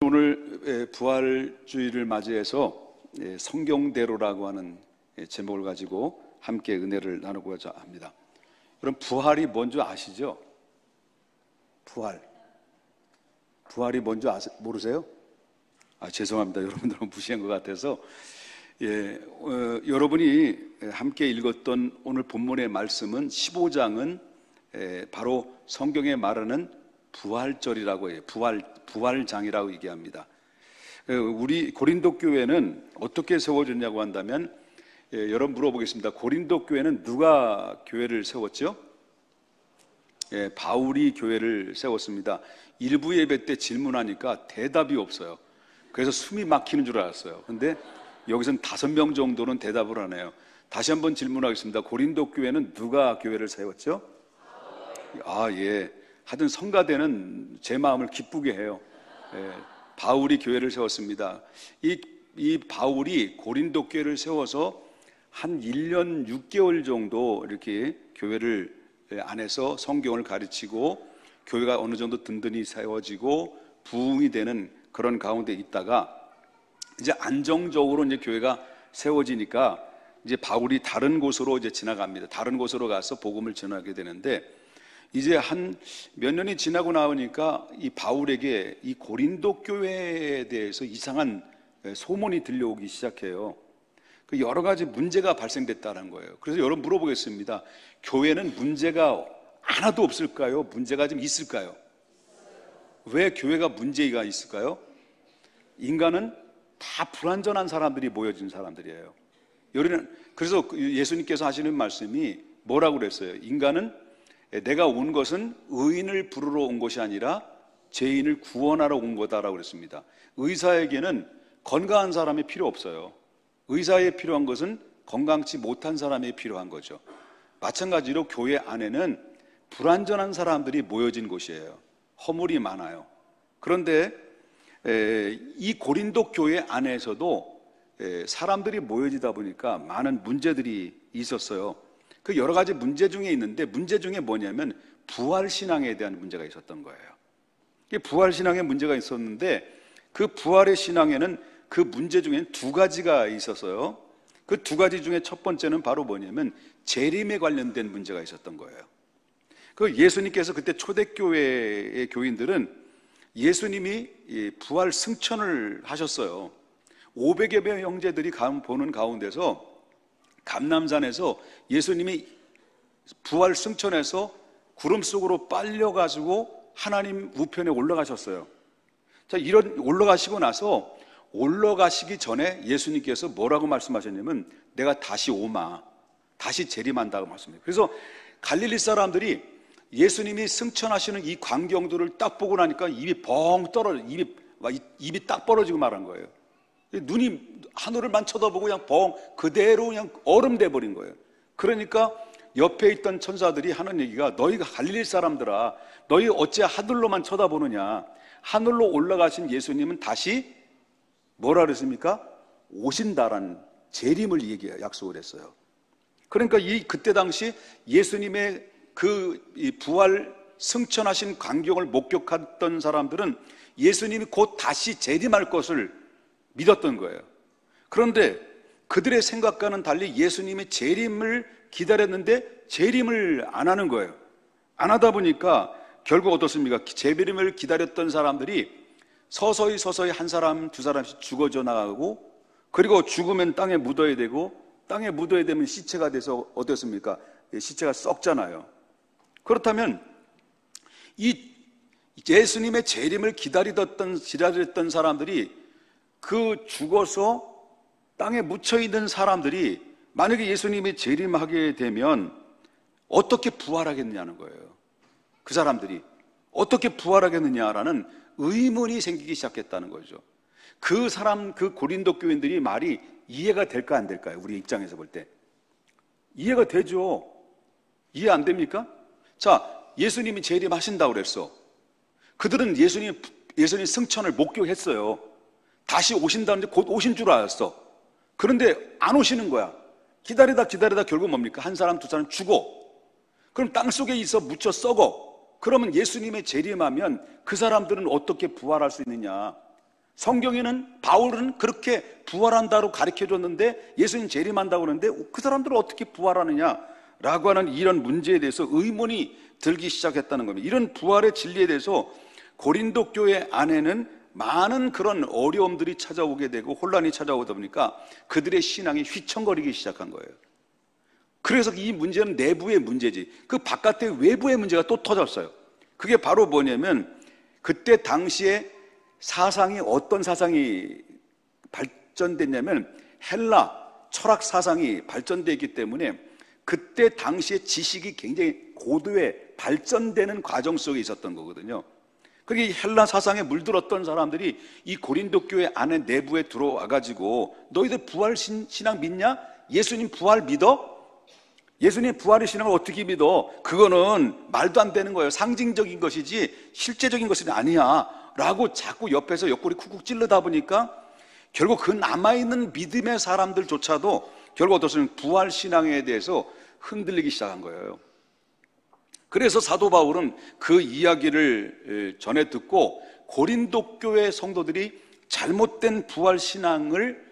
오늘 부활주의를 맞이해서 성경대로라고 하는 제목을 가지고 함께 은혜를 나누고자 합니다. 여러분, 부활이 뭔지 아시죠? 부활이 뭔지 모르세요? 죄송합니다. 여러분들은 무시한 것 같아서. 여러분이 함께 읽었던 오늘 본문의 말씀은 15장은 바로 성경에 말하는 부활절이라고 해요. 부활장이라고 얘기합니다. 우리 고린도 교회는 어떻게 세워졌냐고 한다면, 여러분 물어보겠습니다. 고린도 교회는 누가 교회를 세웠죠? 바울이 교회를 세웠습니다. 일부 예배 때 질문하니까 대답이 없어요. 그래서 숨이 막히는 줄 알았어요. 근데 여기서는 5명 정도는 대답을 하네요. 다시 한번 질문하겠습니다. 고린도 교회는 누가 교회를 세웠죠? 하여튼 성가대는 제 마음을 기쁘게 해요. 바울이 교회를 세웠습니다. 이 바울이 고린도 교회를 세워서 한 1년 6개월 정도 이렇게 교회를 안에서 성경을 가르치고 교회가 어느 정도 든든히 세워지고 부흥이 되는 그런 가운데 있다가 이제 안정적으로 이제 교회가 세워지니까 이제 바울이 다른 곳으로 이제 지나갑니다. 다른 곳으로 가서 복음을 전하게 되는데, 이제 한 몇 년이 지나고 나오니까 이 바울에게 이 고린도 교회에 대해서 이상한 소문이 들려오기 시작해요. 그 여러 가지 문제가 발생됐다는 거예요. 그래서 여러분 물어보겠습니다. 교회는 문제가 하나도 없을까요? 문제가 좀 있을까요? 왜 교회가 문제가 있을까요? 인간은 다 불완전한 사람들이 모여진 사람들이에요. 그래서 예수님께서 하시는 말씀이 뭐라고 그랬어요? 인간은 내가 온 것은 의인을 부르러 온 것이 아니라 죄인을 구원하러 온 거다라고 그랬습니다. 의사에게는 건강한 사람이 필요 없어요. 의사에 필요한 것은 건강치 못한 사람이 필요한 거죠. 마찬가지로 교회 안에는 불완전한 사람들이 모여진 곳이에요. 허물이 많아요. 그런데 이 고린도 교회 안에서도 사람들이 모여지다 보니까 많은 문제들이 있었어요. 그 여러 가지 문제 중에 있는데, 문제 중에 뭐냐면 부활신앙에 대한 문제가 있었던 거예요. 부활신앙에 문제가 있었는데, 그 부활의 신앙에는 그 문제 중에는 2가지가 있었어요. 그 2가지 중에 첫 번째는 바로 뭐냐면 재림에 관련된 문제가 있었던 거예요. 그 예수님께서 그때 초대교회의 교인들은 예수님이 부활 승천을 하셨어요. 500여 명의 형제들이 보는 가운데서 감람산에서 예수님이 부활 승천해서 구름 속으로 빨려가지고 하나님 우편에 올라가셨어요. 자, 올라가시고 나서 올라가시기 전에 예수님께서 뭐라고 말씀하셨냐면, 내가 다시 오마, 다시 재림한다고 말씀해요. 그래서 갈릴리 사람들이 예수님이 승천하시는 이 광경들을 딱 보고 나니까 입이 딱 벌어지고 말한 거예요. 눈이 하늘을만 쳐다보고 그냥 그대로 그냥 얼음 돼 버린 거예요. 그러니까 옆에 있던 천사들이 하는 얘기가, 너희가 갈릴리 사람들아, 너희 어째 하늘로만 쳐다보느냐. 하늘로 올라가신 예수님은 다시 뭐라 그랬습니까? 오신다라는 재림을 약속을 했어요. 그러니까 그때 당시 예수님의 이 부활 승천하신 광경을 목격했던 사람들은 예수님이 곧 다시 재림할 것을 믿었던 거예요. 그런데 그들의 생각과는 달리 예수님의 재림을 기다렸는데 재림을 안 하는 거예요. 안 하다 보니까 결국 어떻습니까? 재림을 기다렸던 사람들이 서서히 한 사람, 2사람씩 죽어져 나가고, 그리고 죽으면 땅에 묻어야 되고, 땅에 묻어야 되면 시체가 돼서 어떻습니까? 시체가 썩잖아요. 그렇다면 이 예수님의 재림을 기다렸던 사람들이, 그 죽어서 땅에 묻혀있는 사람들이 만약에 예수님이 재림하게 되면 어떻게 부활하겠느냐는 거예요. 그 사람들이 어떻게 부활하겠느냐라는 의문이 생기기 시작했다는 거죠. 그 고린도 교인들이 말이 이해가 될까 안 될까요? 우리 입장에서 볼 때 이해가 되죠. 이해 안 됩니까? 자, 예수님이 재림하신다고 그랬어. 그들은 예수님 승천을 목격했어요. 다시 오신다는데 곧 오신 줄 알았어. 그런데 안 오시는 거야. 기다리다 결국 뭡니까? 1사람, 2사람 죽어. 그럼 땅속에 있어 묻혀 썩어. 그러면 예수님의 재림하면 그 사람들은 어떻게 부활할 수 있느냐? 성경에는 바울은 그렇게 부활한다고 가르쳐줬는데 예수님 재림한다고 그러는데 그 사람들은 어떻게 부활하느냐라고 하는 이런 문제에 대해서 의문이 들기 시작했다는 겁니다. 이런 부활의 진리에 대해서 고린도 교회 안에는 많은 그런 어려움들이 찾아오게 되고 혼란이 찾아오다 보니까 그들의 신앙이 휘청거리기 시작한 거예요. 그래서 이 문제는 내부의 문제지 그 바깥의 외부의 문제가 또 터졌어요. 그게 바로 뭐냐면 그때 당시에 사상이 어떤 사상이 발전됐냐면 헬라 철학 사상이 발전되었기 때문에 그때 당시에 지식이 굉장히 고도에 발전되는 과정 속에 있었던 거거든요. 그게 헬라 사상에 물들었던 사람들이 이 고린도 교회 안에 내부에 들어와 가지고 너희들 부활 신앙 믿냐? 예수님 부활 믿어? 예수님 부활의 신앙을 어떻게 믿어? 그거는 말도 안 되는 거예요. 상징적인 것이지 실제적인 것은 아니야 라고 자꾸 옆에서 옆구리 쿡쿡 찔르다 보니까 결국 그 남아있는 믿음의 사람들조차도 결국 어떻습니까? 부활 신앙에 대해서 흔들리기 시작한 거예요. 그래서 사도 바울은 그 이야기를 전해 듣고 고린도 교회 성도들이 잘못된 부활 신앙을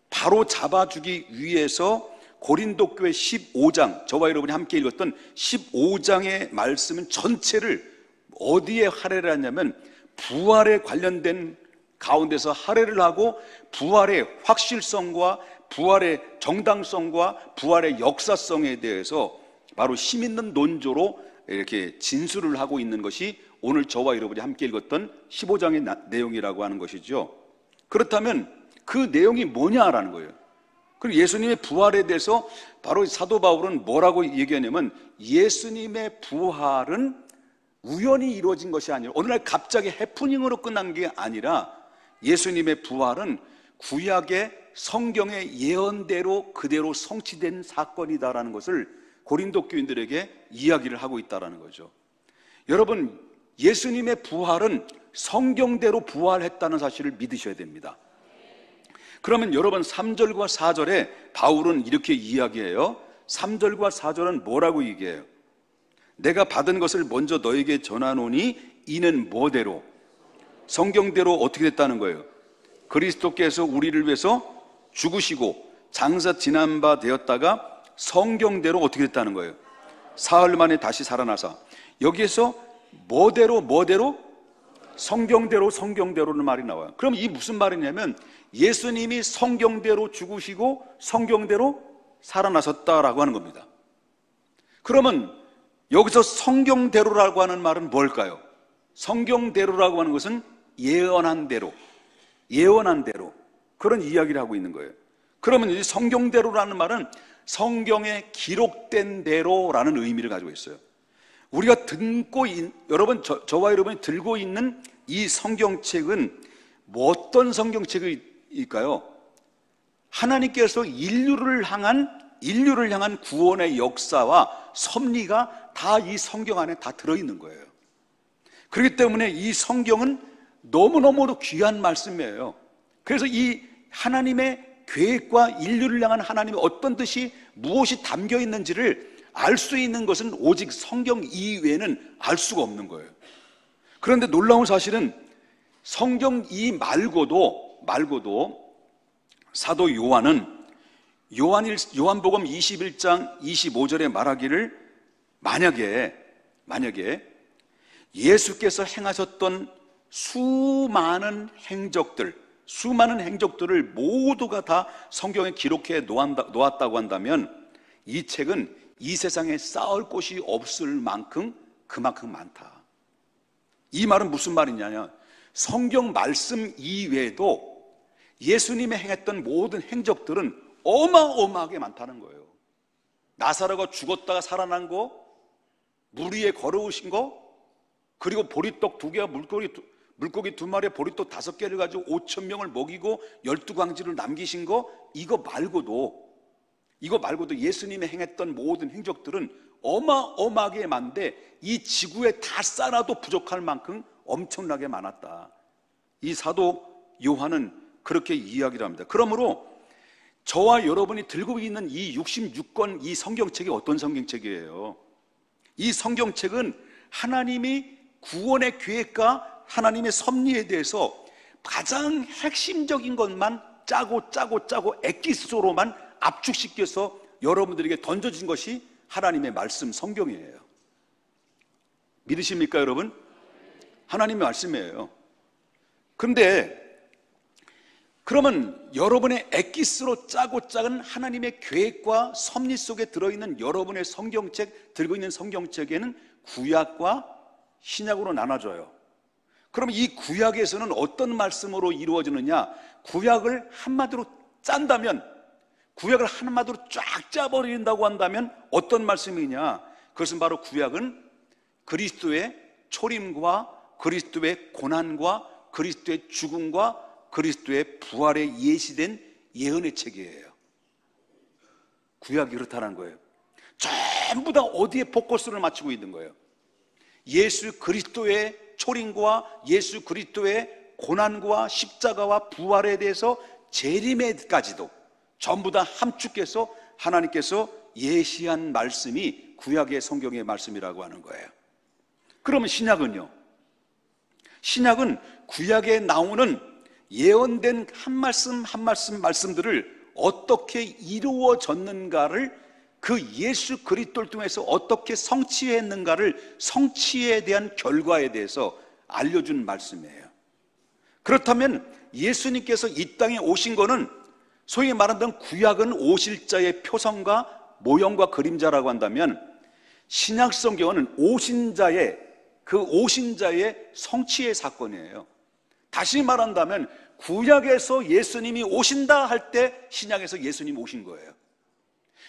바로 잡아주기 위해서 고린도 교회 15장, 저와 여러분이 함께 읽었던 15장의 말씀은 전체를 어디에 할애를 하냐면 부활에 관련된 가운데서 할애를 하고 부활의 확실성과 부활의 정당성과 부활의 역사성에 대해서 바로 힘 있는 논조로 이렇게 진술을 하고 있는 것이 오늘 저와 여러분이 함께 읽었던 15장의 내용이라고 하는 것이죠. 그렇다면 그 내용이 뭐냐라는 거예요. 그리고 예수님의 부활에 대해서 바로 사도 바울은 뭐라고 얘기하냐면 예수님의 부활은 우연히 이루어진 것이 아니라 어느 날 갑자기 해프닝으로 끝난 게 아니라 예수님의 부활은 구약의 성경의 예언대로 그대로 성취된 사건이다라는 것을 고린도 교인들에게 이야기를 하고 있다는 거죠. 여러분, 예수님의 부활은 성경대로 부활했다는 사실을 믿으셔야 됩니다. 그러면 여러분 3절과 4절에 바울은 이렇게 이야기해요. 3절과 4절은 뭐라고 얘기해요? 내가 받은 것을 먼저 너에게 전하노니 이는 뭐대로? 성경대로 어떻게 됐다는 거예요? 그리스도께서 우리를 위해서 죽으시고 장사 지난 바 되었다가 성경대로 어떻게 됐다는 거예요? 사흘 만에 다시 살아나사. 여기에서 뭐대로? 성경대로는 말이 나와요. 그럼 이 무슨 말이냐면 예수님이 성경대로 죽으시고 성경대로 살아나셨다라고 하는 겁니다. 그러면 여기서 성경대로라고 하는 말은 뭘까요? 성경대로라고 하는 것은 예언한 대로 그런 이야기를 하고 있는 거예요. 그러면 이 성경대로라는 말은 성경에 기록된 대로라는 의미를 가지고 있어요. 우리가 여러분, 저와 여러분이 들고 있는 이 성경책은 뭐 어떤 성경책일까요? 하나님께서 인류를 향한 구원의 역사와 섭리가 다 이 성경 안에 다 들어있는 거예요. 그렇기 때문에 이 성경은 너무너무도 귀한 말씀이에요. 그래서 이 하나님의 계획과 인류를 향한 하나님의 어떤 뜻이 무엇이 담겨 있는지를 알 수 있는 것은 오직 성경 이외에는 알 수가 없는 거예요. 그런데 놀라운 사실은 성경 이 말고도 사도 요한은 요한복음 21장 25절에 말하기를 만약에 예수께서 행하셨던 수많은 행적들을 모두가 다 성경에 기록해 놓았다고 한다면 이 책은 이 세상에 쌓을 곳이 없을 만큼 그만큼 많다. 이 말은 무슨 말이냐면 성경 말씀 이외에도 예수님이 행했던 모든 행적들은 어마어마하게 많다는 거예요. 나사로가 죽었다가 살아난 거, 물 위에 걸어오신 거, 그리고 보리떡 2개와 물고기 2마리에 보리떡 5개를 가지고 5,000명을 먹이고 12광지를 남기신 거, 이거 말고도 예수님이 행했던 모든 행적들은 어마어마하게 많은데 이 지구에 다 쌓아도 부족할 만큼 엄청나게 많았다. 이 사도 요한은 그렇게 이야기를 합니다. 그러므로 저와 여러분이 들고 있는 이 66권 이 성경책이 어떤 성경책이에요? 이 성경책은 하나님이 구원의 계획과 하나님의 섭리에 대해서 가장 핵심적인 것만 짜고 엑기스로만 압축시켜서 여러분들에게 던져진 것이 하나님의 말씀 성경이에요. 믿으십니까, 여러분? 하나님의 말씀이에요. 그런데 그러면 여러분의 엑기스로 짜고 짠 하나님의 계획과 섭리 속에 들어있는 여러분의 성경책, 들고 있는 성경책에는 구약과 신약으로 나눠져요. 그럼 이 구약에서는 어떤 말씀으로 이루어지느냐? 구약을 한마디로 짠다면, 구약을 한마디로 쫙 짜버린다고 한다면 어떤 말씀이냐? 그것은 바로 구약은 그리스도의 초림과 그리스도의 고난과 그리스도의 죽음과 그리스도의 부활에 예시된 예언의 책이에요. 구약이 그렇다는 거예요. 전부 다 어디에 포커스를 맞추고 있는 거예요? 예수 그리스도의 초림과 예수 그리스도의 고난과 십자가와 부활에 대해서 재림에까지도 전부 다 함축해서 하나님께서 예시한 말씀이 구약의 성경의 말씀이라고 하는 거예요. 그러면 신약은요? 신약은 구약에 나오는 예언된 한 말씀 한 말씀들을 어떻게 이루어졌는가를, 그 예수 그리스도를 통해서 어떻게 성취했는가를, 성취에 대한 결과에 대해서 알려준 말씀이에요. 그렇다면 예수님께서 이 땅에 오신 거는 소위 말하는 구약은 오실 자의 표성과 모형과 그림자라고 한다면, 신약 성경은 오신 자의 성취의 사건이에요. 다시 말한다면 구약에서 예수님이 오신다 할 때 신약에서 예수님이 오신 거예요.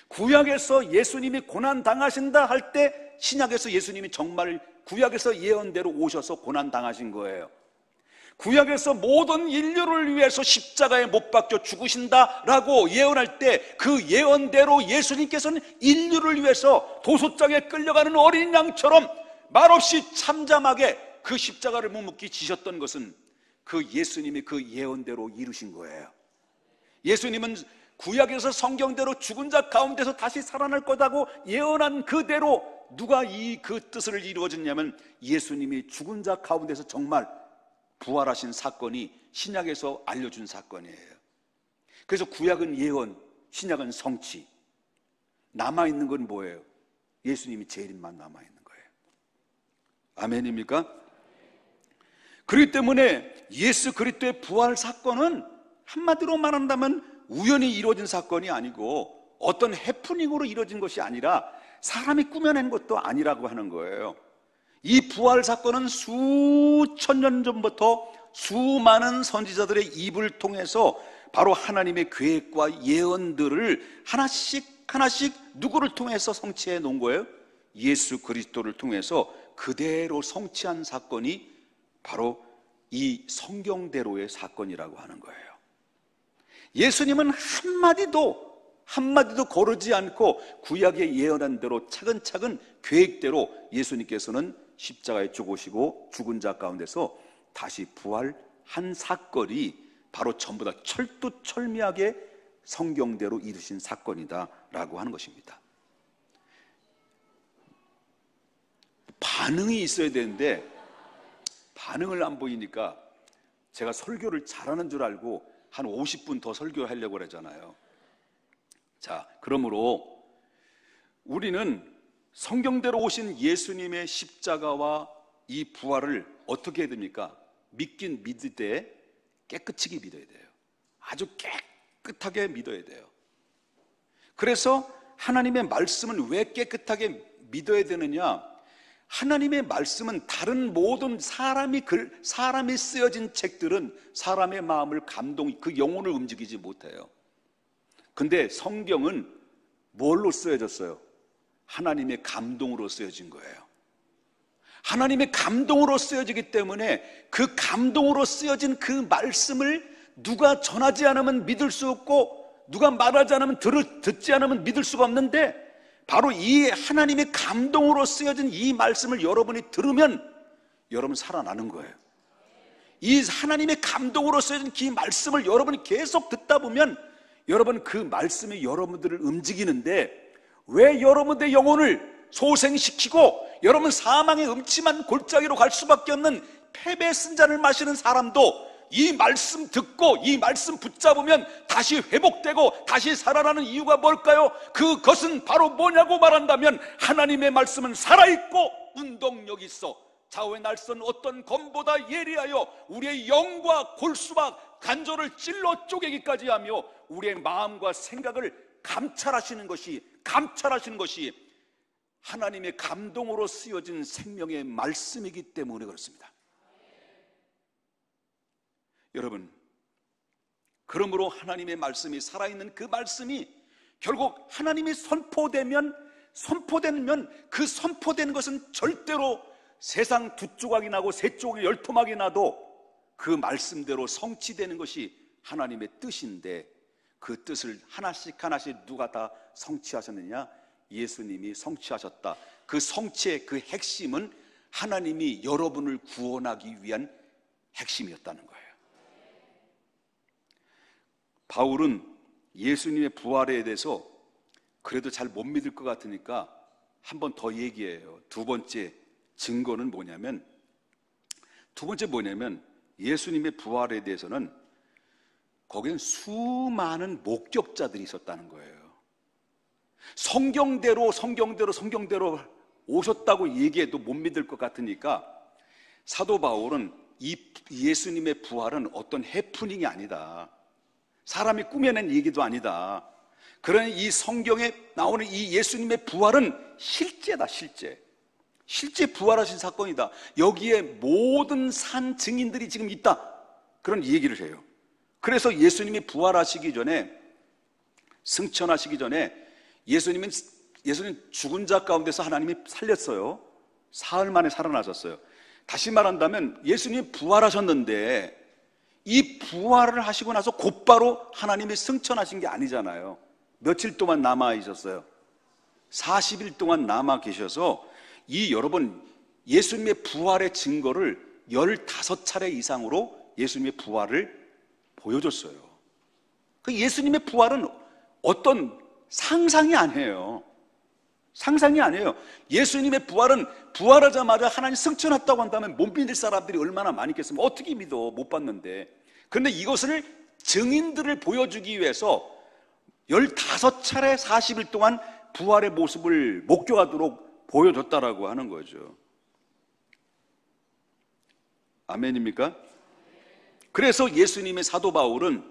구약에서 예수님이 고난 당하신다 할 때 신약에서 예수님이 정말 구약에서 예언대로 오셔서 고난 당하신 거예요. 구약에서 모든 인류를 위해서 십자가에 못 박혀 죽으신다라고 예언할 때 그 예언대로 예수님께서는 인류를 위해서 도소장에 끌려가는 어린 양처럼 말없이 참담하게 그 십자가를 묵묵히 지셨던 것은 그 예수님이 그 예언대로 이루신 거예요. 예수님은 구약에서 성경대로 죽은 자 가운데서 다시 살아날 거다고 예언한 그대로 누가 그 뜻을 이루어졌냐면 예수님이 죽은 자 가운데서 정말 부활하신 사건이 신약에서 알려준 사건이에요. 그래서 구약은 예언, 신약은 성취. 남아있는 건 뭐예요? 예수님이 재림만 남아있는 거예요. 아멘입니까? 그렇기 때문에 예수 그리스도의 부활 사건은 한마디로 말한다면 우연히 이루어진 사건이 아니고 어떤 해프닝으로 이루어진 것이 아니라 사람이 꾸며낸 것도 아니라고 하는 거예요. 이 부활 사건은 수천 년 전부터 수많은 선지자들의 입을 통해서 바로 하나님의 계획과 예언들을 하나씩 누구를 통해서 성취해 놓은 거예요? 예수 그리스도를 통해서 그대로 성취한 사건이 바로 이 성경대로의 사건이라고 하는 거예요. 예수님은 한마디도 거르지 않고 구약에 예언한 대로 차근차근 계획대로 예수님께서는 십자가에 죽으시고 죽은 자 가운데서 다시 부활한 사건이 바로 전부 다 철두철미하게 성경대로 이루신 사건이다라고 하는 것입니다. 반응이 있어야 되는데 반응을 안 보이니까 제가 설교를 잘하는 줄 알고 한 50분 더 설교하려고 그러잖아요. 자, 그러므로 우리는 성경대로 오신 예수님의 십자가와 이 부활을 어떻게 해야 됩니까? 믿긴 믿되 깨끗이 믿어야 돼요. 아주 깨끗하게 믿어야 돼요. 그래서 하나님의 말씀은 왜 깨끗하게 믿어야 되느냐? 하나님의 말씀은 다른 모든 사람이 쓰여진 책들은 사람의 마음을 그 영혼을 움직이지 못해요. 근데 성경은 뭘로 쓰여졌어요? 하나님의 감동으로 쓰여진 거예요. 하나님의 감동으로 쓰여지기 때문에 그 감동으로 쓰여진 그 말씀을 누가 전하지 않으면 믿을 수 없고 누가 말하지 않으면 듣지 않으면 믿을 수가 없는데, 바로 이 하나님의 감동으로 쓰여진 이 말씀을 여러분이 들으면 여러분 살아나는 거예요. 이 하나님의 감동으로 쓰여진 그 말씀을 여러분이 계속 듣다 보면 여러분 그 말씀이 여러분들을 움직이는데, 왜 여러분의 영혼을 소생시키고 여러분 사망의 음침한 골짜기로 갈 수밖에 없는 패배 쓴잔을 마시는 사람도 이 말씀 듣고 이 말씀 붙잡으면 다시 회복되고 다시 살아나는 이유가 뭘까요? 그것은 바로 뭐냐고 말한다면 하나님의 말씀은 살아있고 운동력이 있어 좌우의 날선 어떤 검보다 예리하여 우리의 영과 골수와 간절을 찔러 쪼개기까지 하며 우리의 마음과 생각을 감찰하시는 것이 하나님의 감동으로 쓰여진 생명의 말씀이기 때문에 그렇습니다. 여러분, 그러므로 하나님의 말씀이 살아있는 그 말씀이 결국 하나님이 선포되면 그 선포되는 것은 절대로 세상 두 조각이 나고 세 조각이 10토막이 나도 그 말씀대로 성취되는 것이 하나님의 뜻인데 그 뜻을 하나씩 누가 다 성취하셨느냐? 예수님이 성취하셨다. 그 성취의 그 핵심은 하나님이 여러분을 구원하기 위한 핵심이었다는 거예요. 바울은 예수님의 부활에 대해서 그래도 잘 못 믿을 것 같으니까 한 번 더 얘기해요. 두 번째 뭐냐면 예수님의 부활에 대해서는 거기는 수많은 목격자들이 있었다는 거예요. 성경대로 오셨다고 얘기해도 못 믿을 것 같으니까 사도 바울은 이 예수님의 부활은 어떤 해프닝이 아니다, 사람이 꾸며낸 얘기도 아니다, 그러니 이 성경에 나오는 이 예수님의 부활은 실제다, 실제 부활하신 사건이다. 여기에 모든 산 증인들이 지금 있다, 그런 얘기를 해요. 그래서 예수님이 부활하시기 전에, 승천하시기 전에 예수님 죽은 자 가운데서 하나님이 살렸어요. 사흘 만에 살아나셨어요. 다시 말한다면 예수님이 부활하셨는데 이 부활을 하시고 나서 곧바로 하나님이 승천하신 게 아니잖아요. 며칠 동안 남아 있었어요. 40일 동안 남아 계셔서 여러분, 예수님의 부활의 증거를 15차례 이상으로 예수님의 부활을 보여줬어요. 그 예수님의 부활은 어떤 상상이 아니에요. 예수님의 부활은 부활하자마자 하나님 승천했다고 한다면 못 믿을 사람들이 얼마나 많이 있겠습니까? 어떻게 믿어? 못 봤는데. 그런데 이것을 증인들을 보여주기 위해서 15차례 40일 동안 부활의 모습을 목격하도록 보여줬다라고 하는 거죠. 아멘입니까? 그래서 예수님의 사도 바울은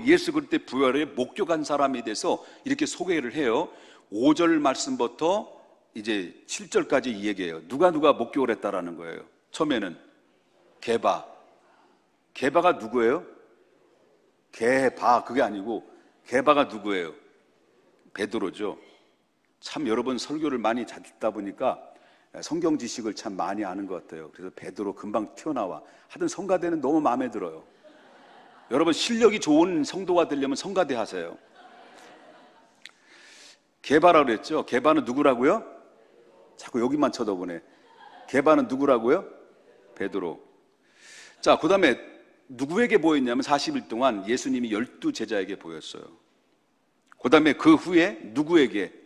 예수 그리스도의 부활에 목격한 사람에 대해서 이렇게 소개를 해요. 5절 말씀부터 이제 7절까지 이 얘기해요. 누가 목격을 했다라는 거예요. 처음에는 게바가 누구예요? 그게 아니고 게바가 누구예요? 베드로죠. 참 여러분 설교를 많이 듣다 보니까 성경 지식을 참 많이 아는 것 같아요. 그래서 베드로 금방 튀어나와. 하여튼 성가대는 너무 마음에 들어요. 여러분 실력이 좋은 성도가 되려면 성가대 하세요. 게바라고 그랬죠. 게바는 누구라고요? 자꾸 여기만 쳐다보네. 게바는 누구라고요? 베드로. 자, 그 다음에 누구에게 보였냐면 40일 동안 예수님이 12제자에게 보였어요. 그 다음에 그 후에 누구에게?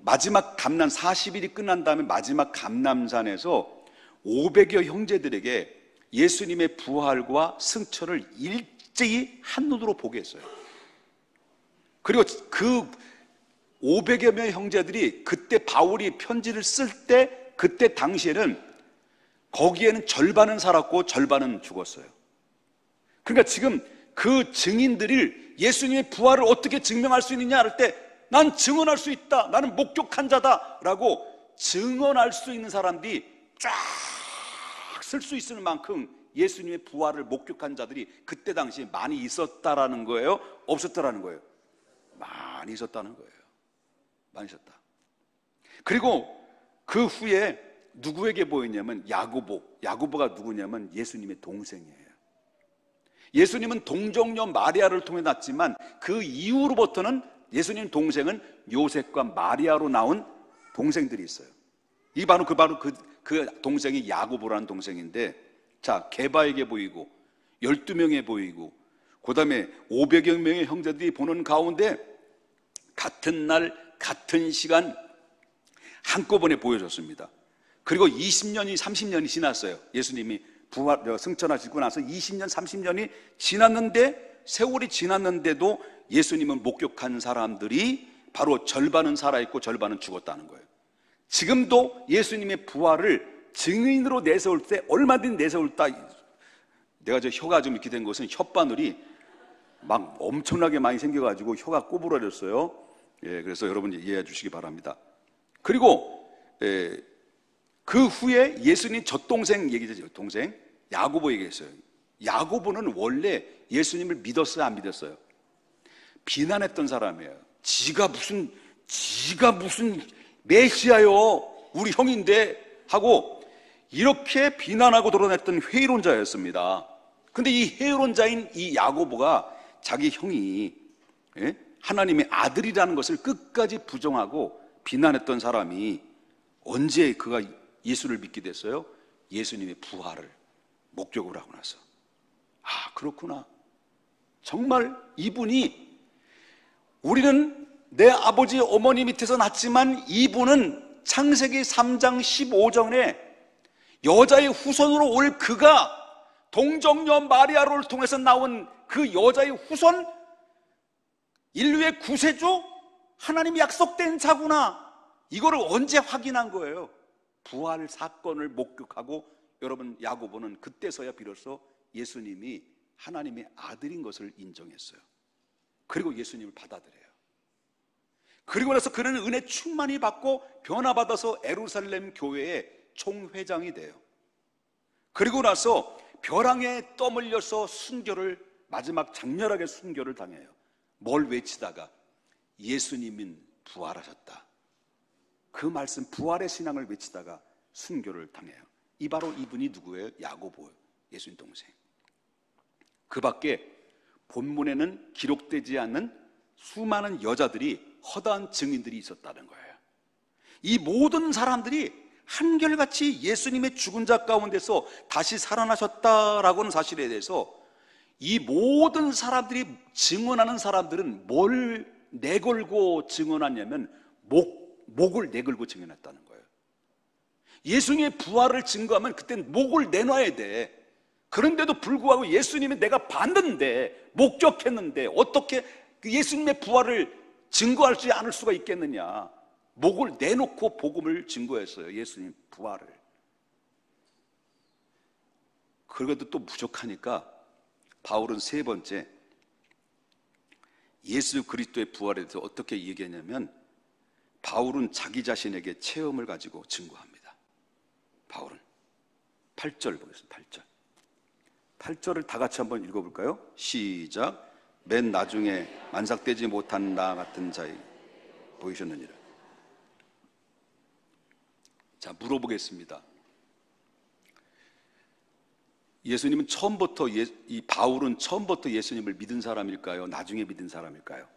마지막 감람 40일이 끝난 다음에 마지막 감람산에서 500여 형제들에게 예수님의 부활과 승천을 일제히 한눈으로 보게 했어요. 그리고 그 500여 명의 형제들이 그때 바울이 편지를 쓸 때 그때 당시에는 거기에는 절반은 살았고 절반은 죽었어요. 그러니까 지금 그 증인들이 예수님의 부활을 어떻게 증명할 수 있느냐 할 때 난 증언할 수 있다, 나는 목격한 자다 라고 증언할 수 있는 사람들이 쫙 쓸 수 있을 만큼 예수님의 부활을 목격한 자들이 그때 당시에 많이 있었다라는 거예요? 없었다라는 거예요? 많이 있었다는 거예요. 많이 있었다. 그리고 그 후에 누구에게 보였냐면 야고보가 누구냐면 예수님의 동생이에요. 예수님은 동정녀 마리아를 통해 낳았지만 그 이후로부터는 예수님 동생은 요셉과 마리아로 나온 동생들이 있어요. 이 바로 그 동생이 야고보라는 동생인데, 자, 게바에게 보이고 12명에 보이고 그 다음에 500여 명의 형제들이 보는 가운데 같은 날 같은 시간 한꺼번에 보여줬습니다. 그리고 20년이 30년이 지났어요. 예수님이 승천하시고 나서 20년, 30년이 지났는데, 세월이 지났는데도 예수님을 목격한 사람들이 바로 절반은 살아있고 절반은 죽었다는 거예요. 지금도 예수님의 부활을 증인으로 내세울 때 얼마든지 내세울다. 내가 저 혀가 좀 이렇게 된 것은 혓바늘이 막 엄청나게 많이 생겨가지고 혀가 꼬부라졌어요. 예, 그래서 여러분 이해해 주시기 바랍니다. 그리고 그 후에 예수님 젖동생 얘기죠. 동생 야고보 얘기했어요. 야고보는 원래 예수님을 믿었어요, 안 믿었어요? 비난했던 사람이에요. 지가 무슨 메시아요, 우리 형인데 하고 이렇게 비난하고 드러냈던 회의론자였습니다. 근데 이 회의론자인 이 야고보가 자기 형이 하나님의 아들이라는 것을 끝까지 부정하고 비난했던 사람이 언제 그가 예수를 믿게 됐어요? 예수님의 부활을 목격을 하고 나서. 아, 그렇구나. 정말 이분이, 우리는 내 아버지 어머니 밑에서 났지만 이분은 창세기 3장 15절에 여자의 후손으로 올 그가 동정녀 마리아를 통해서 나온 그 여자의 후손, 인류의 구세주, 하나님이 약속된 자구나. 이거를 언제 확인한 거예요? 부활 사건을 목격하고, 여러분 야고보는 그때서야 비로소 예수님이 하나님의 아들인 것을 인정했어요. 그리고 예수님을 받아들여요. 그리고 나서 그는 은혜 충만히 받고 변화받아서 에루살렘 교회의 총회장이 돼요. 그리고 나서 벼랑에 떠밀려서 순교를, 마지막 장렬하게 순교를 당해요. 뭘 외치다가? 예수님은 부활하셨다. 그 말씀, 부활의 신앙을 외치다가 순교를 당해요. 바로 이분이 누구예요? 야고보예요. 예수님 동생. 그 밖에 본문에는 기록되지 않는 수많은 여자들이, 허다한 증인들이 있었다는 거예요. 이 모든 사람들이 한결같이 예수님의 죽은 자 가운데서 다시 살아나셨다라고는 사실에 대해서 이 모든 사람들이 증언하는 사람들은 뭘 내걸고 증언하냐면 목을 내걸고 증언했다는 거예요. 예수님의 부활을 증거하면 그땐 목을 내놔야 돼. 그런데도 불구하고 예수님이 내가 봤는데, 목격했는데 어떻게 예수님의 부활을 증거할 수 않을 수가 있겠느냐. 목을 내놓고 복음을 증거했어요. 예수님 부활을. 그래도 또 부족하니까 바울은 세 번째, 예수 그리스도의 부활에 대해서 어떻게 얘기했냐면, 바울은 자기 자신에게 체험을 가지고 증거합니다. 바울은 8절 보겠습니다. 8절을 다 같이 한번 읽어볼까요? 시작. 맨 나중에 만삭되지 못한 나 같은 자에 보이셨느니라. 자, 물어보겠습니다. 예수님은 처음부터, 이 바울은 처음부터 예수님을 믿은 사람일까요? 나중에 믿은 사람일까요?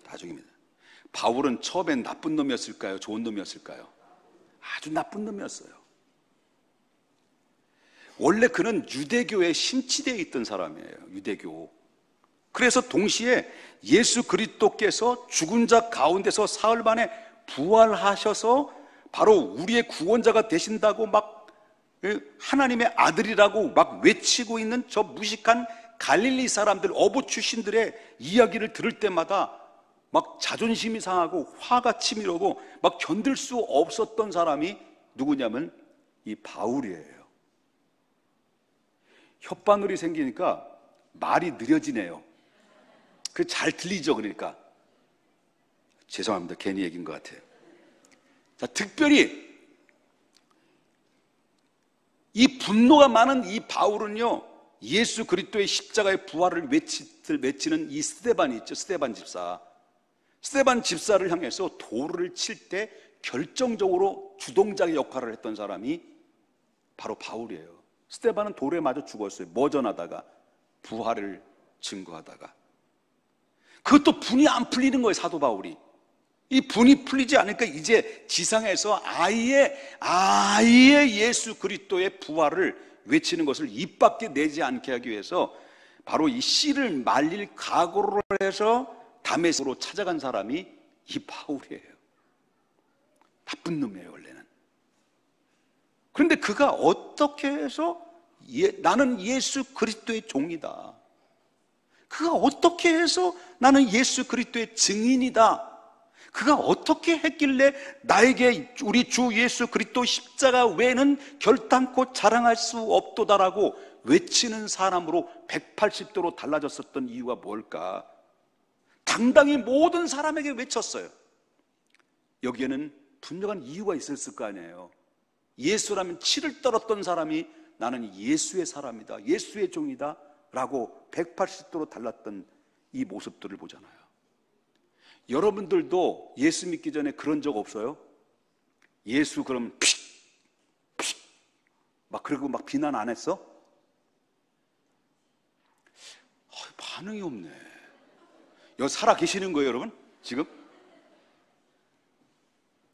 나중에 믿은. 바울은 처음엔 나쁜 놈이었을까요? 좋은 놈이었을까요? 아주 나쁜 놈이었어요. 원래 그는 유대교에 심취되어 있던 사람이에요. 유대교. 그래서 동시에 예수 그리스도께서 죽은 자 가운데서 사흘 만에 부활하셔서 바로 우리의 구원자가 되신다고 막 하나님의 아들이라고 막 외치고 있는 저 무식한 갈릴리 사람들, 어부 출신들의 이야기를 들을 때마다 막 자존심이 상하고 화가 치밀고 막 견딜 수 없었던 사람이 누구냐면 이 바울이에요. 혓바늘이 생기니까 말이 느려지네요. 그 잘 들리죠? 그러니까 죄송합니다. 괜히 얘기인 것 같아요. 자, 특별히 이 분노가 많은 이 바울은요, 예수 그리스도의 십자가의 부활을 외치는 이 스데반이 있죠. 스데반 집사. 스데반 집사를 향해서 돌을 칠 때 결정적으로 주동자의 역할을 했던 사람이 바로 바울이에요. 스데반은 돌에 맞아 죽었어요. 머전하다가, 부활을 증거하다가. 그것도 분이 안 풀리는 거예요. 사도 바울이. 이 분이 풀리지 않으니까 이제 지상에서 아예 예수 그리스도의 부활을 외치는 것을 입 밖에 내지 않게 하기 위해서 바로 이 씨를 말릴 각오를 해서 다메섹으로 찾아간 사람이 이 바울이에요. 나쁜 놈이에요, 원래는. 그런데 그가 어떻게 해서 나는 예수 그리스도의 종이다. 그가 어떻게 해서 나는 예수 그리스도의 증인이다. 그가 어떻게 했길래 나에게 우리 주 예수 그리스도 십자가 외에는 결단코 자랑할 수 없도다라고 외치는 사람으로 180도로 달라졌었던 이유가 뭘까? 당당히 모든 사람에게 외쳤어요. 여기에는 분명한 이유가 있었을 거 아니에요. 예수라면 치를 떨었던 사람이 나는 예수의 사람이다, 예수의 종이다 라고 180도로 달랐던 이 모습들을 보잖아요. 여러분들도 예수 믿기 전에 그런 적 없어요? 예수 그럼 막 그러고 막 비난 안 했어? 반응이 없네. 여기 살아 계시는 거예요, 여러분? 지금?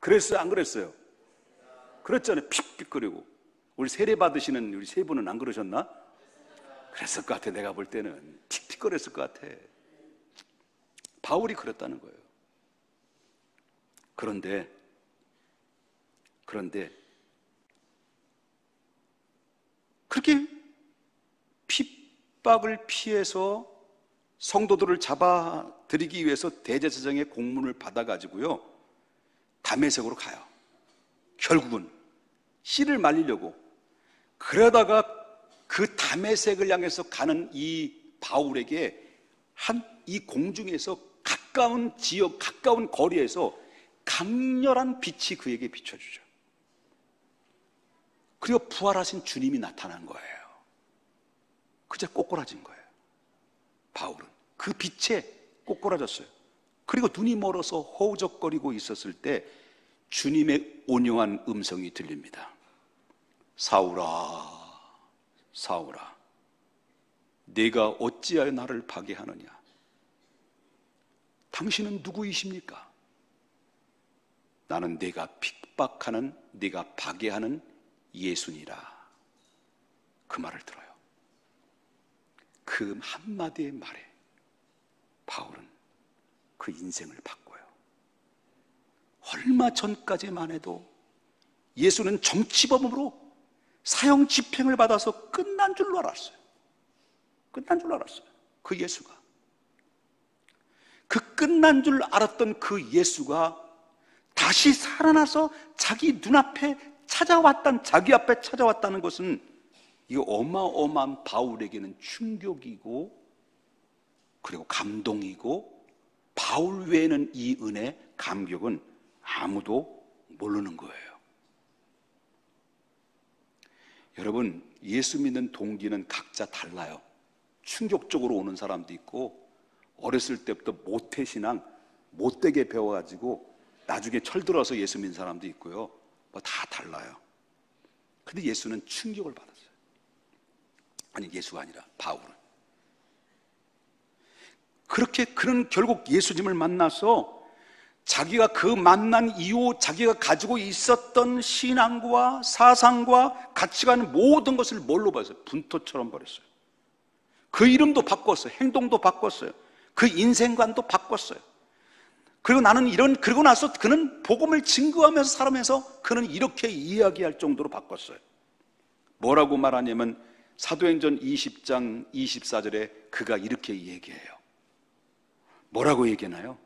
그랬어요, 안 그랬어요? 그랬잖아요. 픽픽거리고. 우리 세례 받으시는 우리 세 분은 안 그러셨나? 그랬을 것 같아. 내가 볼 때는 픽픽거렸을 것 같아. 바울이 그랬다는 거예요. 그런데 그렇게 핍박을 피해서 성도들을 잡아들이기 위해서 대제사장의 공문을 받아가지고요, 다메섹으로 가요. 결국은 씨를 말리려고. 그러다가 그 다메섹을 향해서 가는 이 바울에게 이 공중에서 가까운 지역, 가까운 거리에서 강렬한 빛이 그에게 비춰주죠. 그리고 부활하신 주님이 나타난 거예요. 그저 꼬꾸라진 거예요. 바울은 그 빛에 꼬꾸라졌어요. 그리고 눈이 멀어서 허우적거리고 있었을 때 주님의 온유한 음성이 들립니다. 사울아, 사울아, 네가 어찌하여 나를 파괴하느냐? 당신은 누구이십니까? 나는 네가 핍박하는, 네가 파괴하는 예수니라. 그 말을 들어요. 그 한마디의 말에 바울은 그 인생을 바꿔요. 얼마 전까지만 해도 예수는 정치범으로 사형 집행을 받아서 끝난 줄로 알았어요. 끝난 줄로 알았어요. 그 예수가. 그 끝난 줄 알았던 그 예수가 다시 살아나서 자기 눈앞에 찾아왔다는, 자기 앞에 찾아왔다는 것은 이 어마어마한 바울에게는 충격이고, 그리고 감동이고, 바울 외에는 이 은혜, 감격은 아무도 모르는 거예요. 여러분, 예수 믿는 동기는 각자 달라요. 충격적으로 오는 사람도 있고, 어렸을 때부터 모태신앙, 못되게 배워가지고 나중에 철들어서 예수 믿는 사람도 있고요. 뭐 다 달라요. 근데 예수는 충격을 받았어요. 아니, 예수가 아니라 바울은. 그렇게 그는 결국 예수님을 만나서 자기가 그 만난 이후 자기가 가지고 있었던 신앙과 사상과 가치관 모든 것을 뭘로 버렸어요? 분토처럼 버렸어요. 그 이름도 바꿨어요. 행동도 바꿨어요. 그 인생관도 바꿨어요. 그리고 그러고 나서 그는 복음을 증거하면서 살아면서 그는 이렇게 이야기할 정도로 바꿨어요. 뭐라고 말하냐면 사도행전 20장 24절에 그가 이렇게 얘기해요. 뭐라고 얘기하나요?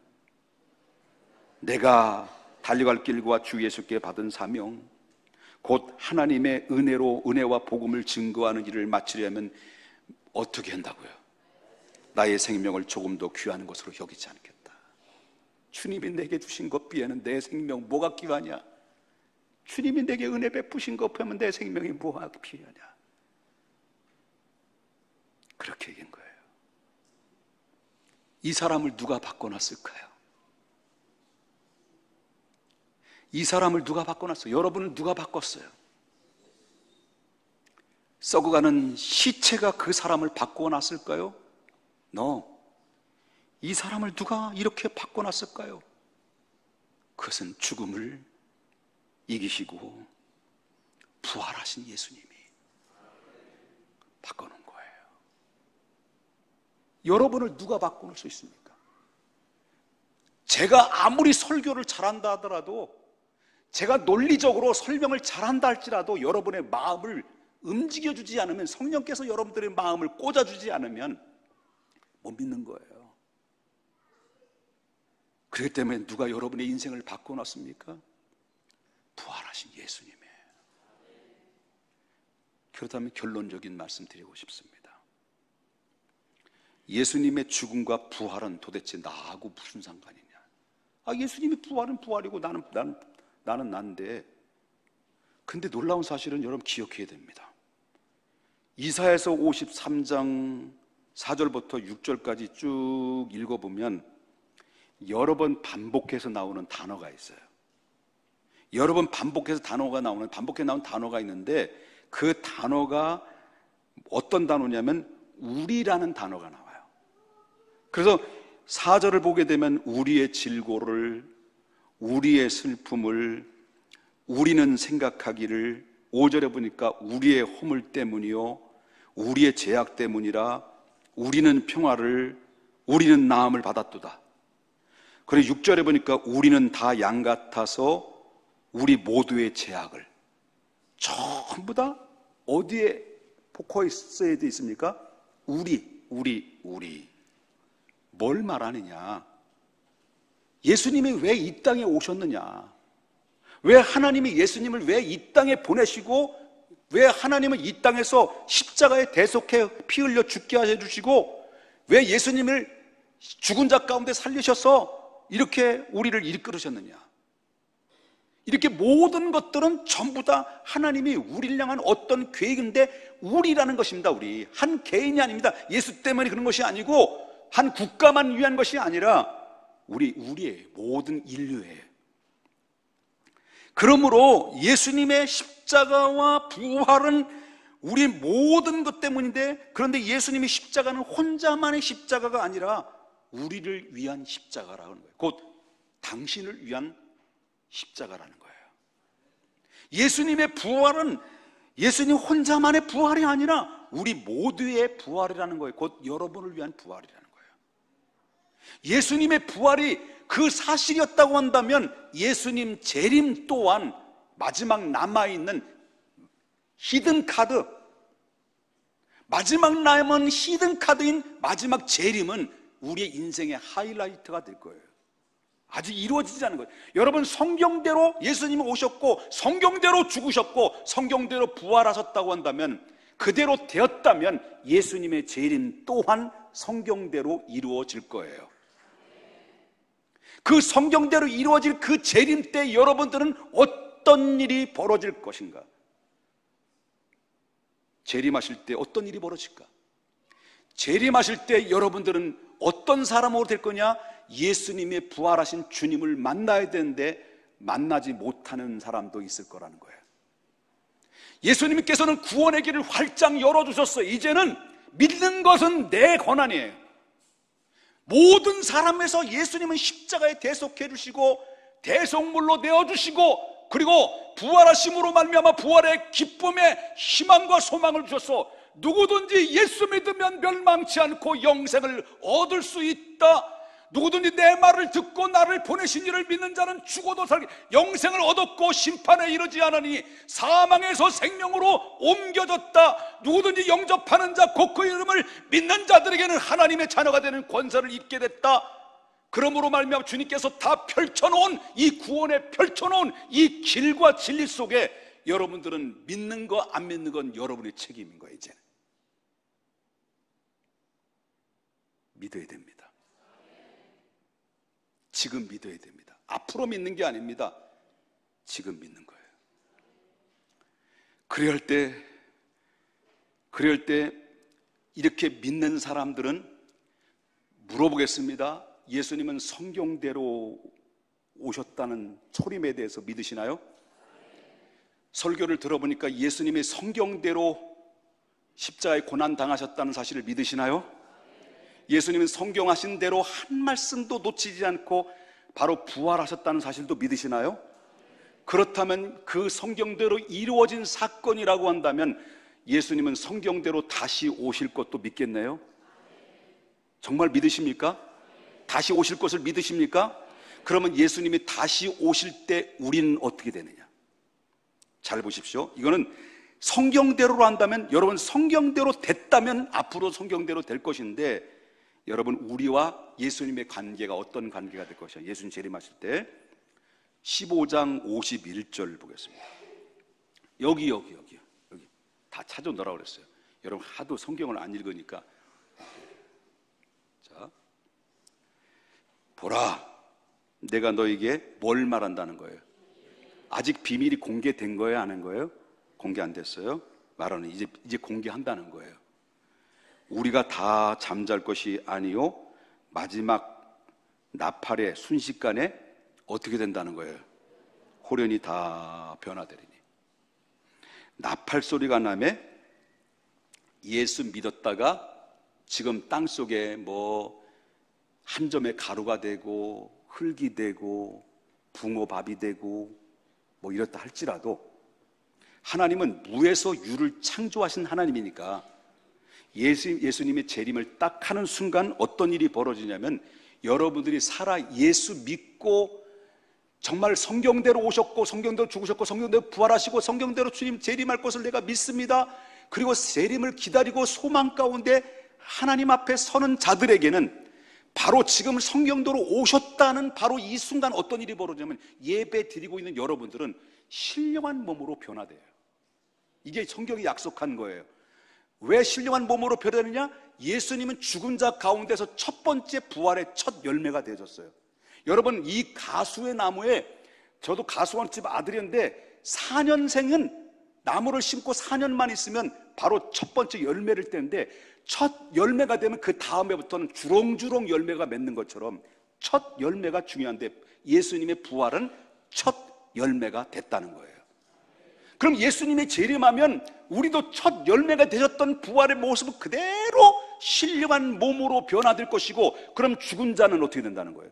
내가 달려갈 길과 주 예수께 받은 사명, 곧 하나님의 은혜와 복음을 증거하는 일을 마치려면 어떻게 한다고요? 나의 생명을 조금 더 귀한 것으로 여기지 않겠다. 주님이 내게 주신 것 비에는 내 생명 뭐가 귀하냐? 주님이 내게 은혜 베푸신 것 비하면 내 생명이 뭐가 귀하냐? 그렇게 얘기한 거예요. 이 사람을 누가 바꿔놨을까요? 이 사람을 누가 바꿔놨어요? 여러분을 누가 바꿨어요? 썩어가는 시체가 그 사람을 바꿔놨을까요? No. 이 사람을 누가 이렇게 바꿔놨을까요? 그것은 죽음을 이기시고 부활하신 예수님이 바꿔놓은 거예요. 여러분을 누가 바꿔놓을 수 있습니까? 제가 아무리 설교를 잘한다 하더라도, 제가 논리적으로 설명을 잘한다 할지라도 여러분의 마음을 움직여주지 않으면, 성령께서 여러분들의 마음을 꽂아주지 않으면 못 믿는 거예요. 그렇기 때문에 누가 여러분의 인생을 바꿔놨습니까? 부활하신 예수님이에요. 그렇다면 결론적인 말씀 드리고 싶습니다. 예수님의 죽음과 부활은 도대체 나하고 무슨 상관이냐? 예수님이 부활은 부활이고 나는 난데. 근데 놀라운 사실은 여러분 기억해야 됩니다. 이사야서 53장 4절부터 6절까지 쭉 읽어보면 여러 번 반복해서 나오는 단어가 있어요. 여러 번 반복해서 반복해 나온 단어가 있는데, 그 단어가 어떤 단어냐면 우리라는 단어가 나와요. 그래서 4절을 보게 되면 우리의 질고를, 우리의 슬픔을 우리는 생각하기를, 5절에 보니까 우리의 허물 때문이요 우리의 죄악 때문이라 우리는 평화를, 우리는 나음을 받았도다. 그리고 6절에 보니까 우리는 다 양 같아서 우리 모두의 죄악을. 전부 다 어디에 포커스에 돼 있습니까? 우리. 뭘 말하느냐? 예수님이 왜 이 땅에 오셨느냐? 왜 하나님이 예수님을 왜 이 땅에 보내시고, 왜 하나님은 이 땅에서 십자가에 대속해 피 흘려 죽게 해주시고, 왜 예수님을 죽은 자 가운데 살리셔서 이렇게 우리를 이끌으셨느냐? 이렇게 모든 것들은 전부 다 하나님이 우리를 향한 어떤 계획인데, 우리라는 것입니다. 우리 한 개인이 아닙니다. 예수 때문에 그런 것이 아니고 한 국가만 위한 것이 아니라 우리의 모든 인류예요. 그러므로 예수님의 십자가와 부활은 우리 모든 것 때문인데, 그런데 예수님의 십자가는 혼자만의 십자가가 아니라 우리를 위한 십자가라는 거예요. 곧 당신을 위한 십자가라는 거예요. 예수님의 부활은 예수님 혼자만의 부활이 아니라 우리 모두의 부활이라는 거예요. 곧 여러분을 위한 부활이라는 거예요. 예수님의 부활이 그 사실이었다고 한다면 예수님 재림 또한 마지막 남아있는 히든 카드, 마지막 남은 히든 카드인 마지막 재림은 우리의 인생의 하이라이트가 될 거예요. 아직 이루어지지 않은 거예요. 여러분, 성경대로 예수님이 오셨고 성경대로 죽으셨고 성경대로 부활하셨다고 한다면, 그대로 되었다면 예수님의 재림 또한 성경대로 이루어질 거예요. 그 성경대로 이루어질 그 재림 때 여러분들은 어떤 일이 벌어질 것인가? 재림하실 때 어떤 일이 벌어질까? 재림하실 때 여러분들은 어떤 사람으로 될 거냐? 예수님의 부활하신 주님을 만나야 되는데 만나지 못하는 사람도 있을 거라는 거예요. 예수님께서는 구원의 길을 활짝 열어주셨어요. 이제는 믿는 것은 내 권한이에요. 모든 사람에서 예수님은 십자가에 대속해 주시고 대속물로 내어주시고, 그리고 부활하심으로 말미암아 부활의 기쁨에 희망과 소망을 주셔서 누구든지 예수 믿으면 멸망치 않고 영생을 얻을 수 있다. 누구든지 내 말을 듣고 나를 보내신 이를 믿는 자는 죽어도 살게 영생을 얻었고 심판에 이르지 않으니 사망에서 생명으로 옮겨졌다. 누구든지 영접하는 자 곧 그 이름을 믿는 자들에게는 하나님의 자녀가 되는 권세를 입게 됐다. 그러므로 말미암아 주님께서 다 펼쳐놓은 이 구원에 펼쳐놓은 이 길과 진리 속에 여러분들은 믿는 거 안 믿는 건 여러분의 책임인 거예요. 이제 믿어야 됩니다. 지금 믿어야 됩니다. 앞으로 믿는 게 아닙니다. 지금 믿는 거예요. 그럴 때 이렇게 믿는 사람들은 물어보겠습니다. 예수님은 성경대로 오셨다는 초림에 대해서 믿으시나요? 설교를 들어보니까 예수님의 성경대로 십자가에 고난 당하셨다는 사실을 믿으시나요? 예수님은 성경하신 대로 한 말씀도 놓치지 않고 바로 부활하셨다는 사실도 믿으시나요? 그렇다면 그 성경대로 이루어진 사건이라고 한다면 예수님은 성경대로 다시 오실 것도 믿겠네요? 정말 믿으십니까? 다시 오실 것을 믿으십니까? 그러면 예수님이 다시 오실 때 우리는 어떻게 되느냐? 잘 보십시오. 이거는 성경대로로 한다면, 여러분 성경대로 됐다면 앞으로 성경대로 될 것인데, 여러분 우리와 예수님의 관계가 어떤 관계가 될 것이야. 예수님 재림하실 때 15장 51절 보겠습니다. 여기 다 찾아놓으라고 그랬어요. 여러분 하도 성경을 안 읽으니까. 자, 보라, 내가 너에게 뭘 말한다는 거예요? 아직 비밀이 공개된 거예요, 안 한 거예요? 공개 안 됐어요? 말하는 이제 공개한다는 거예요. 우리가 다 잠잘 것이 아니요 마지막 나팔의 순식간에 어떻게 된다는 거예요? 호련히 다 변화되리니. 나팔 소리가 나면 예수 믿었다가 지금 땅속에 뭐 한 점의 가루가 되고 흙이 되고 붕어밥이 되고 뭐 이렇다 할지라도 하나님은 무에서 유를 창조하신 하나님이니까 예수님의 재림을 딱 하는 순간 어떤 일이 벌어지냐면, 여러분들이 살아 예수 믿고 정말 성경대로 오셨고 성경대로 죽으셨고 성경대로 부활하시고 성경대로 주님 재림할 것을 내가 믿습니다. 그리고 재림을 기다리고 소망 가운데 하나님 앞에 서는 자들에게는 바로 지금 성경대로 오셨다는 바로 이 순간 어떤 일이 벌어지냐면, 예배 드리고 있는 여러분들은 신령한 몸으로 변화돼요. 이게 성경이 약속한 거예요. 왜 신령한 몸으로 변화되느냐? 예수님은 죽은 자 가운데서 첫 번째 부활의 첫 열매가 되셨어요. 여러분, 이 가수의 나무에, 저도 가수원집 아들이었는데 4년생은 나무를 심고 4년만 있으면 바로 첫 번째 열매를 떼는데, 첫 열매가 되면 그 다음에부터는 주렁주렁 열매가 맺는 것처럼 첫 열매가 중요한데, 예수님의 부활은 첫 열매가 됐다는 거예요. 그럼 예수님이 재림하면 우리도 첫 열매가 되셨던 부활의 모습을 그대로 신령한 몸으로 변화될 것이고, 그럼 죽은 자는 어떻게 된다는 거예요?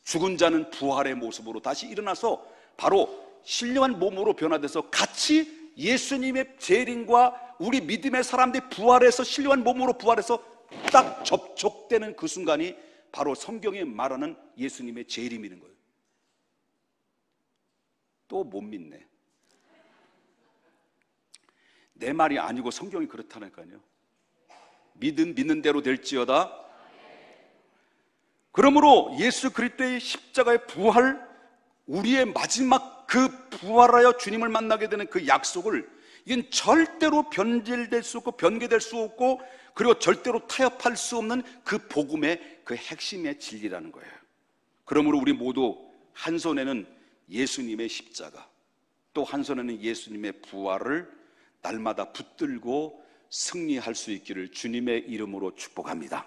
죽은 자는 부활의 모습으로 다시 일어나서 바로 신령한 몸으로 변화돼서 같이 예수님의 재림과 우리 믿음의 사람들이 부활해서 신령한 몸으로 부활해서 딱 접촉되는 그 순간이 바로 성경이 말하는 예수님의 재림이는 거예요. 또 못 믿네. 내 말이 아니고 성경이 그렇다니까요. 믿는 대로 될지어다. 그러므로 예수 그리스도의 십자가의 부활, 우리의 마지막 그 부활하여 주님을 만나게 되는 그 약속을, 이건 절대로 변질될 수 없고 변개될 수 없고, 그리고 절대로 타협할 수 없는 그 복음의 그 핵심의 진리라는 거예요. 그러므로 우리 모두 한 손에는 예수님의 십자가, 또 한 손에는 예수님의 부활을 날마다 붙들고 승리할 수 있기를 주님의 이름으로 축복합니다.